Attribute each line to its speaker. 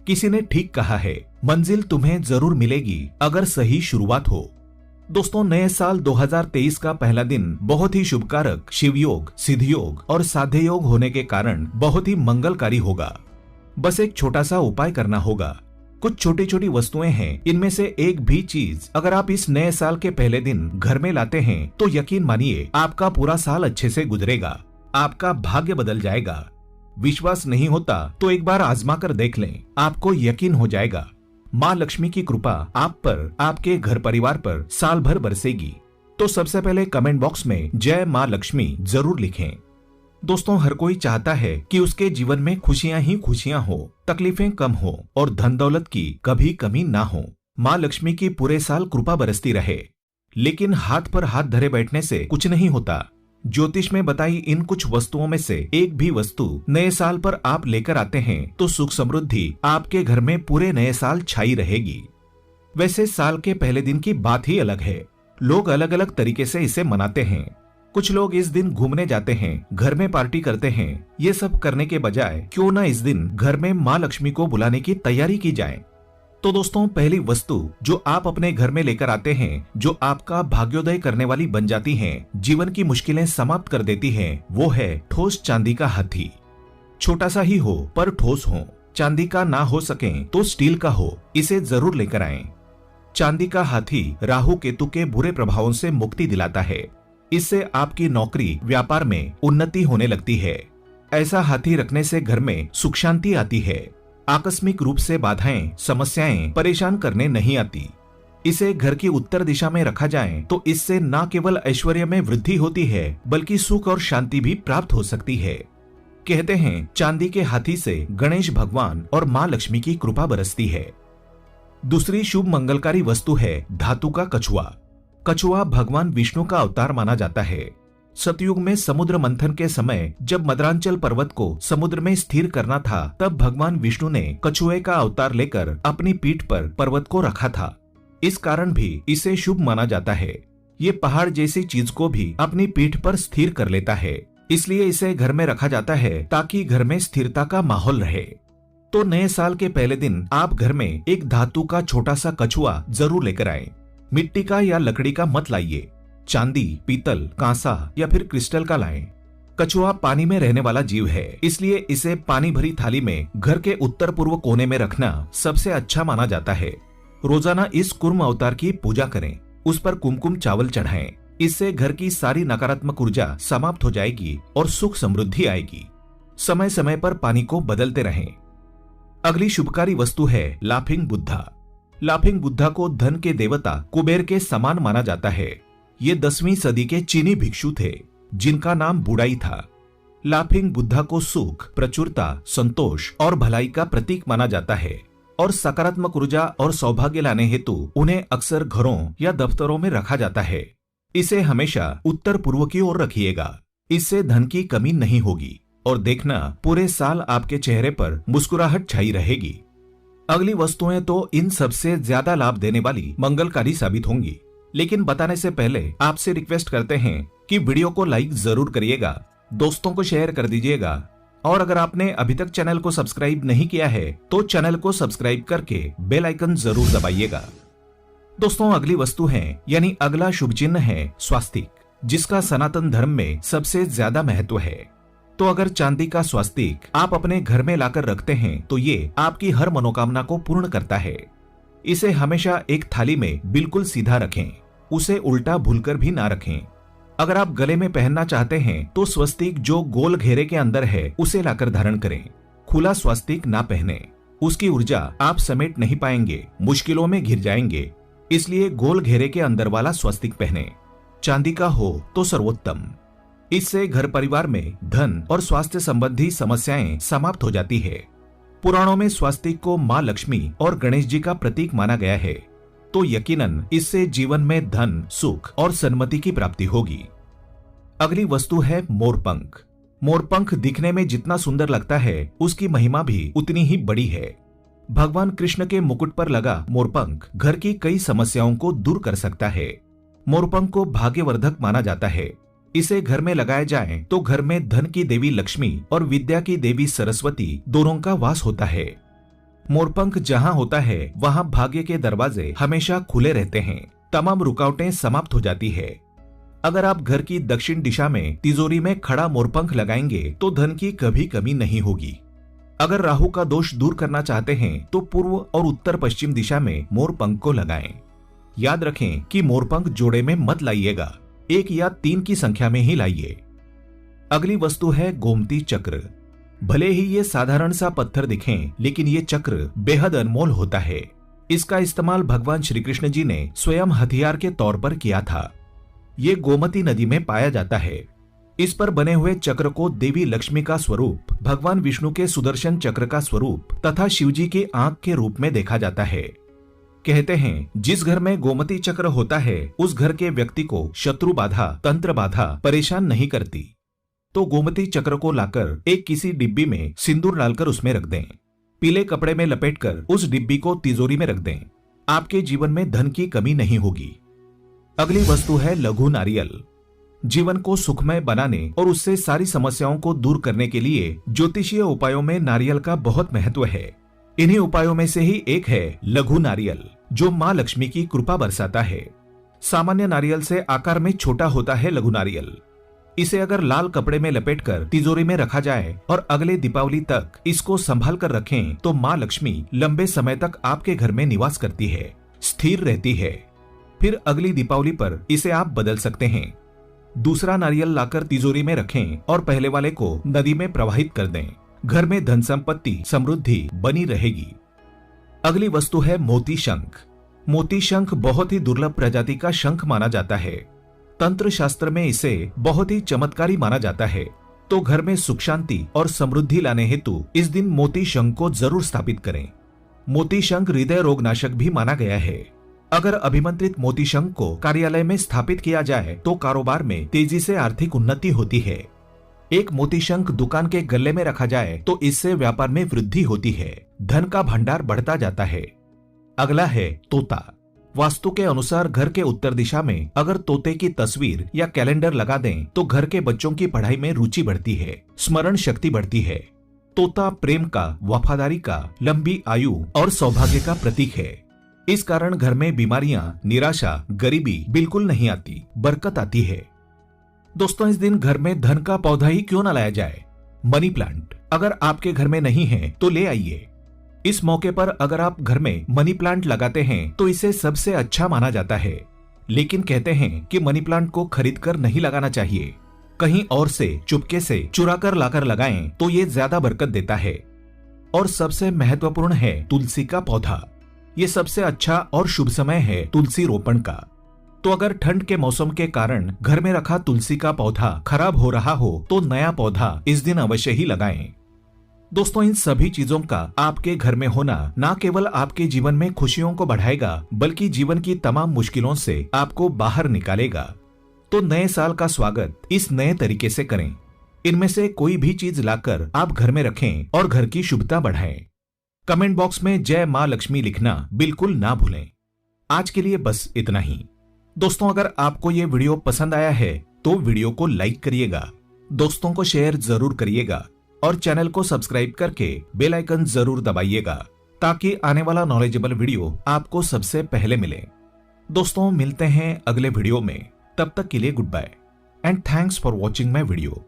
Speaker 1: किसी ने ठीक कहा है, मंजिल तुम्हें जरूर मिलेगी अगर सही शुरुआत हो। दोस्तों, नए साल 2023 का पहला दिन बहुत ही शुभकारक, शिवयोग, सिद्धयोग और साध्य योग होने के कारण बहुत ही मंगलकारी होगा। बस एक छोटा सा उपाय करना होगा। कुछ छोटी छोटी वस्तुएं हैं, इनमें से एक भी चीज अगर आप इस नए साल के पहले दिन घर में लाते हैं तो यकीन मानिए आपका पूरा साल अच्छे से गुजरेगा, आपका भाग्य बदल जाएगा। विश्वास नहीं होता तो एक बार आजमा कर देख लें, आपको यकीन हो जाएगा। माँ लक्ष्मी की कृपा आप पर, आपके घर परिवार पर साल भर बरसेगी। तो सबसे पहले कमेंट बॉक्स में जय माँ लक्ष्मी जरूर लिखें। दोस्तों, हर कोई चाहता है कि उसके जीवन में खुशियां ही खुशियां हो, तकलीफें कम हो और धन दौलत की कभी कमी ना हो। माँ लक्ष्मी की पूरे साल कृपा बरसती रहे। लेकिन हाथ पर हाथ धरे बैठने से कुछ नहीं होता। ज्योतिष में बताई इन कुछ वस्तुओं में से एक भी वस्तु नए साल पर आप लेकर आते हैं तो सुख समृद्धि आपके घर में पूरे नए साल छाई रहेगी। वैसे साल के पहले दिन की बात ही अलग है। लोग अलग अलग तरीके से इसे मनाते हैं। कुछ लोग इस दिन घूमने जाते हैं, घर में पार्टी करते हैं। ये सब करने के बजाय क्यों न इस दिन घर में माँ लक्ष्मी को बुलाने की तैयारी की जाए। तो दोस्तों, पहली वस्तु जो आप अपने घर में लेकर आते हैं, जो आपका भाग्योदय करने वाली बन जाती है, जीवन की मुश्किलें समाप्त कर देती है, वो है ठोस चांदी का हाथी। छोटा सा ही हो पर ठोस हो। चांदी का ना हो सके तो स्टील का हो, इसे जरूर लेकर आएं। चांदी का हाथी राहु केतु के बुरे प्रभावों से मुक्ति दिलाता है। इससे आपकी नौकरी व्यापार में उन्नति होने लगती है। ऐसा हाथी रखने से घर में सुख शांति आती है। आकस्मिक रूप से बाधाएं, समस्याएं परेशान करने नहीं आती। इसे घर की उत्तर दिशा में रखा जाए तो इससे न केवल ऐश्वर्य में वृद्धि होती है बल्कि सुख और शांति भी प्राप्त हो सकती है। कहते हैं चांदी के हाथी से गणेश भगवान और माँ लक्ष्मी की कृपा बरसती है। दूसरी शुभ मंगलकारी वस्तु है धातु का कछुआ। कछुआ भगवान विष्णु का अवतार माना जाता है। सतयुग में समुद्र मंथन के समय जब मद्रांचल पर्वत को समुद्र में स्थिर करना था, तब भगवान विष्णु ने कछुए का अवतार लेकर अपनी पीठ पर पर्वत को रखा था। इस कारण भी इसे शुभ माना जाता है। ये पहाड़ जैसी चीज को भी अपनी पीठ पर स्थिर कर लेता है, इसलिए इसे घर में रखा जाता है ताकि घर में स्थिरता का माहौल रहे। तो नए साल के पहले दिन आप घर में एक धातु का छोटा सा कछुआ जरूर लेकर आए। मिट्टी का या लकड़ी का मत लाइए। चांदी, पीतल, कांसा या फिर क्रिस्टल का लाएं। कछुआ पानी में रहने वाला जीव है, इसलिए इसे पानी भरी थाली में घर के उत्तर पूर्व कोने में रखना सबसे अच्छा माना जाता है। रोजाना इस कुर्म अवतार की पूजा करें, उस पर कुमकुम चावल चढ़ाएं। इससे घर की सारी नकारात्मक ऊर्जा समाप्त हो जाएगी और सुख समृद्धि आएगी। समय समय पर पानी को बदलते रहें। अगली शुभकारी वस्तु है लाफिंग बुद्धा। लाफिंग बुद्धा को धन के देवता कुबेर के समान माना जाता है। ये 10वीं सदी के चीनी भिक्षु थे जिनका नाम बुडाई था। लाफिंग बुद्धा को सुख, प्रचुरता, संतोष और भलाई का प्रतीक माना जाता है और सकारात्मक ऊर्जा और सौभाग्य लाने हेतु उन्हें अक्सर घरों या दफ्तरों में रखा जाता है। इसे हमेशा उत्तर पूर्व की ओर रखिएगा, इससे धन की कमी नहीं होगी और देखना पूरे साल आपके चेहरे पर मुस्कुराहट छाई रहेगी। अगली वस्तुएं तो इन सबसे ज्यादा लाभ देने वाली मंगलकारी साबित होंगी, लेकिन बताने से पहले आपसे रिक्वेस्ट करते हैं कि वीडियो को लाइक जरूर करिएगा, दोस्तों को शेयर कर दीजिएगा और अगर आपने अभी तक चैनल को सब्सक्राइब नहीं किया है तो चैनल को सब्सक्राइब करके बेल आइकन जरूर दबाइएगा। दोस्तों, अगली वस्तु है यानी अगला शुभ चिन्ह है स्वास्तिक, जिसका सनातन धर्म में सबसे ज्यादा महत्व है। तो अगर चांदी का स्वास्तिक आप अपने घर में लाकर रखते हैं तो ये आपकी हर मनोकामना को पूर्ण करता है। इसे हमेशा एक थाली में बिल्कुल सीधा रखें, उसे उल्टा भूलकर भी ना रखें। अगर आप गले में पहनना चाहते हैं तो स्वस्तिक जो गोल घेरे के अंदर है उसे लाकर धारण करें। खुला स्वस्तिक ना पहने, उसकी ऊर्जा आप समेट नहीं पाएंगे, मुश्किलों में घिर जाएंगे। इसलिए गोल घेरे के अंदर वाला स्वस्तिक पहने। चांदी का हो तो सर्वोत्तम। इससे घर परिवार में धन और स्वास्थ्य संबंधी समस्याएं समाप्त हो जाती है। पुराणों में स्वास्तिक को माँ लक्ष्मी और गणेश जी का प्रतीक माना गया है, तो यकीनन इससे जीवन में धन, सुख और सन्मति की प्राप्ति होगी। अगली वस्तु है मोरपंख। मोरपंख दिखने में जितना सुंदर लगता है उसकी महिमा भी उतनी ही बड़ी है। भगवान कृष्ण के मुकुट पर लगा मोरपंख घर की कई समस्याओं को दूर कर सकता है। मोरपंख को भाग्यवर्धक माना जाता है। इसे घर में लगाया जाए तो घर में धन की देवी लक्ष्मी और विद्या की देवी सरस्वती दोनों का वास होता है। मोरपंख जहाँ होता है वहाँ भाग्य के दरवाजे हमेशा खुले रहते हैं, तमाम रुकावटें समाप्त हो जाती है। अगर आप घर की दक्षिण दिशा में तिजोरी में खड़ा मोरपंख लगाएंगे तो धन की कभी कमी नहीं होगी। अगर राहु का दोष दूर करना चाहते हैं तो पूर्व और उत्तर पश्चिम दिशा में मोरपंख को लगाएं। याद रखें कि मोरपंख जोड़े में मत लाइएगा, 1 या 3 की संख्या में ही लाइए। अगली वस्तु है गोमती चक्र। भले ही ये साधारण सा पत्थर दिखें, लेकिन ये चक्र बेहद अनमोल होता है। इसका इस्तेमाल भगवान श्री कृष्ण जी ने स्वयं हथियार के तौर पर किया था। ये गोमती नदी में पाया जाता है। इस पर बने हुए चक्र को देवी लक्ष्मी का स्वरूप, भगवान विष्णु के सुदर्शन चक्र का स्वरूप तथा शिवजी की आंख के रूप में देखा जाता है। कहते हैं जिस घर में गोमती चक्र होता है उस घर के व्यक्ति को शत्रु बाधा, तंत्र बाधा परेशान नहीं करती। तो गोमती चक्र को लाकर एक किसी डिब्बी में सिंदूर डालकर उसमें रख दें। पीले कपड़े में लपेटकर उस डिब्बी को तिजोरी में रख दें। आपके जीवन में धन की कमी नहीं होगी। अगली वस्तु है लघु नारियल। जीवन को सुखमय बनाने और उससे सारी समस्याओं को दूर करने के लिए ज्योतिषीय उपायों में नारियल का बहुत महत्व है। इन्हीं उपायों में से ही एक है लघु नारियल, जो माँ लक्ष्मी की कृपा बरसाता है। सामान्य नारियल से आकार में छोटा होता है लघु नारियल। इसे अगर लाल कपड़े में लपेटकर तिजोरी में रखा जाए और अगले दीपावली तक इसको संभाल कर रखें तो माँ लक्ष्मी लंबे समय तक आपके घर में निवास करती है, स्थिर रहती है। फिर अगली दीपावली पर इसे आप बदल सकते हैं। दूसरा नारियल लाकर तिजोरी में रखें और पहले वाले को नदी में प्रवाहित कर दें। घर में धन संपत्ति समृद्धि बनी रहेगी। अगली वस्तु है मोती शंख। मोती शंख बहुत ही दुर्लभ प्रजाति का शंख माना जाता है। तंत्र शास्त्र में इसे बहुत ही चमत्कारी माना जाता है। तो घर में सुख शांति और समृद्धि लाने हेतु इस दिन मोती शंख को जरूर स्थापित करें। मोती शंख हृदय रोग नाशक भी माना गया है। अगर अभिमंत्रित मोती शंख को कार्यालय में स्थापित किया जाए तो कारोबार में तेजी से आर्थिक उन्नति होती है। एक मोती शंख दुकान के गले में रखा जाए तो इससे व्यापार में वृद्धि होती है, धन का भंडार बढ़ता जाता है। अगला है तोता। वास्तु के अनुसार घर के उत्तर दिशा में अगर तोते की तस्वीर या कैलेंडर लगा दें तो घर के बच्चों की पढ़ाई में रुचि बढ़ती है, स्मरण शक्ति बढ़ती है। तोता प्रेम का, वफादारी का, लंबी आयु और सौभाग्य का प्रतीक है। इस कारण घर में बीमारियां, निराशा, गरीबी बिल्कुल नहीं आती, बरकत आती है। दोस्तों, इस दिन घर में धन का पौधा ही क्यों न लाया जाए। मनी प्लांट अगर आपके घर में नहीं है तो ले आइए। इस मौके पर अगर आप घर में मनी प्लांट लगाते हैं तो इसे सबसे अच्छा माना जाता है। लेकिन कहते हैं कि मनी प्लांट को खरीद कर नहीं लगाना चाहिए, कहीं और से चुपके से चुरा कर लाकर लगाएं तो ये ज्यादा बरकत देता है। और सबसे महत्वपूर्ण है तुलसी का पौधा। ये सबसे अच्छा और शुभ समय है तुलसी रोपण का। तो अगर ठंड के मौसम के कारण घर में रखा तुलसी का पौधा खराब हो रहा हो तो नया पौधा इस दिन अवश्य ही लगाएं। दोस्तों, इन सभी चीजों का आपके घर में होना न केवल आपके जीवन में खुशियों को बढ़ाएगा बल्कि जीवन की तमाम मुश्किलों से आपको बाहर निकालेगा। तो नए साल का स्वागत इस नए तरीके से करें। इनमें से कोई भी चीज लाकर आप घर में रखें और घर की शुभता बढ़ाएं। कमेंट बॉक्स में जय माँ लक्ष्मी लिखना बिल्कुल ना भूलें। आज के लिए बस इतना ही। दोस्तों, अगर आपको ये वीडियो पसंद आया है तो वीडियो को लाइक करिएगा, दोस्तों को शेयर जरूर करिएगा और चैनल को सब्सक्राइब करके बेल आइकन जरूर दबाइएगा ताकि आने वाला नॉलेजेबल वीडियो आपको सबसे पहले मिले। दोस्तों, मिलते हैं अगले वीडियो में। तब तक के लिए goodbye and thanks for watching my video.